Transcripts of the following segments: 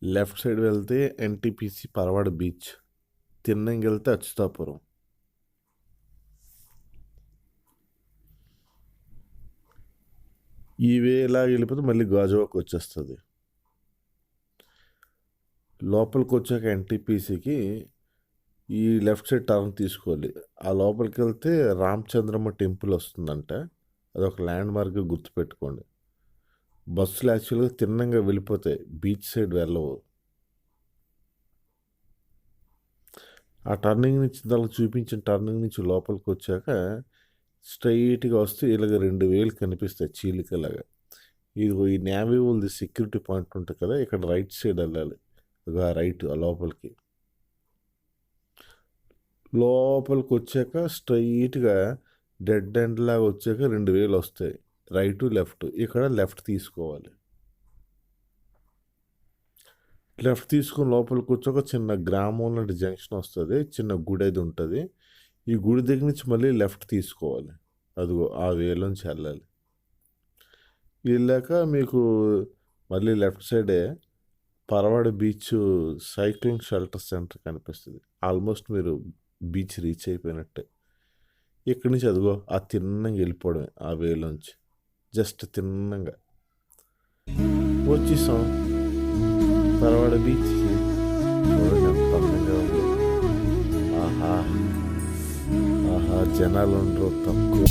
Left side వెళ్తే NTPC Paravada beach, తిన్నంగి వెళ్తే అచ్యుతాపురం. ఈ వే ఇలా వెళ్ళిపోతే మళ్ళీ గాజువాక్ వచ్చేస్తుంది. లోపలికి వచ్చాక ఎన్టీపీసీకి ఈ లెఫ్ట్ సైడ్ టర్న్ తీసుకోవాలి. ఆ లోపలికి వెళ్తే రామచంద్రమ్మ టెంపుల్ వస్తుందంట. అదొక ల్యాండ్ మార్క్ గుర్తుపెట్టుకోండి. బస్సులు యాక్చువల్గా తిన్నంగా వెళ్ళిపోతాయి, బీచ్ సైడ్ వెళ్ళవు. ఆ టర్నింగ్ నుంచి దానికి చూపించిన టర్నింగ్ నుంచి లోపలికి వచ్చాక స్ట్రైట్గా వస్తే ఇలాగ 2 వేలు కనిపిస్తాయి చీలికలాగా. ఇదిగో ఈ నేవీ వాళ్ళది సెక్యూరిటీ పాయింట్ ఉంటుంది కదా, ఇక్కడ రైట్ సైడ్ వెళ్ళాలి. రైట్ లోపలికి వచ్చాక స్ట్రైట్గా డెడ్ ఎండ్ లాగా వచ్చాక 2 వేలు వస్తాయి. రైట్ లెఫ్ట్, ఇక్కడ లెఫ్ట్ తీసుకోవాలి. లెఫ్ట్ తీసుకుని లోపలికి వచ్చాక చిన్న గ్రామం లాంటి జంక్షన్ వస్తుంది, చిన్న గుడి అది ఉంటుంది. ఈ గుడి దగ్గర నుంచి మళ్ళీ లెఫ్ట్ తీసుకోవాలి. అదిగో ఆ వేలోంచి వెళ్ళాలి. వెళ్ళాక మీకు మళ్ళీ లెఫ్ట్ సైడే Paravada beach cycling shelter centre కనిపిస్తుంది. ఆల్మోస్ట్ మీరు బీచ్ రీచ్ అయిపోయినట్టే. ఇక్కడి నుంచి అదిగో ఆ తిన్నంగా వెళ్ళిపోవడమే ఆ వేలోంచి. జస్ట్ తిన్నంగా వచ్చేసాం పరవాడ బీచ్. చూడండి ఎంత అందంగా ఉంది. ఆహా ఆహా, జనాలు ఉండరు తక్కువ.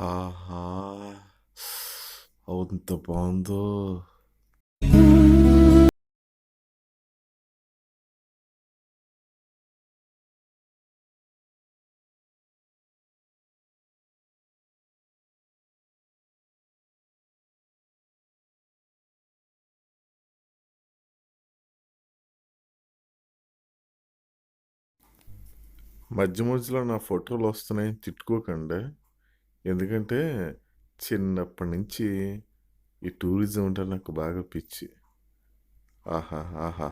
ఆహా, ఎంత బాగుందో. మధ్య మధ్యలో నా ఫోటోలు వస్తున్నాయని తిట్టుకోకండి. ఎందుకంటే చిన్నప్పటి నుంచి ఈ టూరిజం అంటే నాకు బాగా పిచ్చి. ఆహా ఆహా,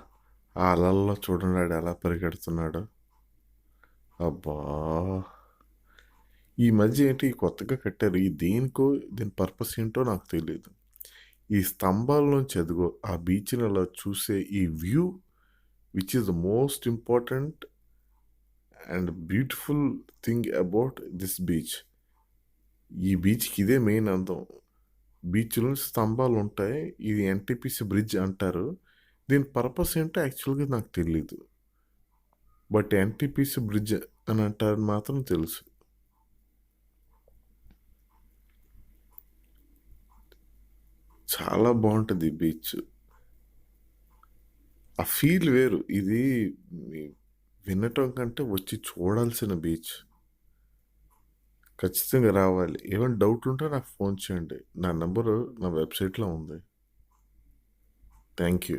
ఆ అలల్లో చూడండి ఎలా పరిగెడుతున్నాడు. అబ్బా, ఈ మధ్య ఏంటి కొత్తగా కట్టారు, ఈ దేనికో దీని పర్పస్ ఏంటో నాకు తెలియదు. ఈ స్తంభాల నుంచి ఎదుగో ఆ బీచ్ని అలా చూసే ఈ view, which is the most important and beautiful thing about this beach. ఈ బీచ్కి ఇదే మెయిన్ అందం. బీచ్లో స్తంభాలు ఉంటాయి, ఇది ఎన్టీపీసీ బ్రిడ్జ్ అంటారు. దీని పర్పస్ ఏంటో యాక్చువల్గా నాకు తెలీదు, బట్ ఎన్టీపీసీ బ్రిడ్జ్ అని అంటారు మాత్రం తెలుసు. చాలా బాగుంటుంది బీచ్, ఆ ఫీల్ వేరు. ఇది వినటం కంటే వచ్చి చూడాల్సిన బీచ్. ఖచ్చితంగా రావాలి. ఏమైనా డౌట్ ఉంటే నాకు ఫోన్ చేయండి. నా నెంబరు నా వెబ్సైట్లో ఉంది. Thank you.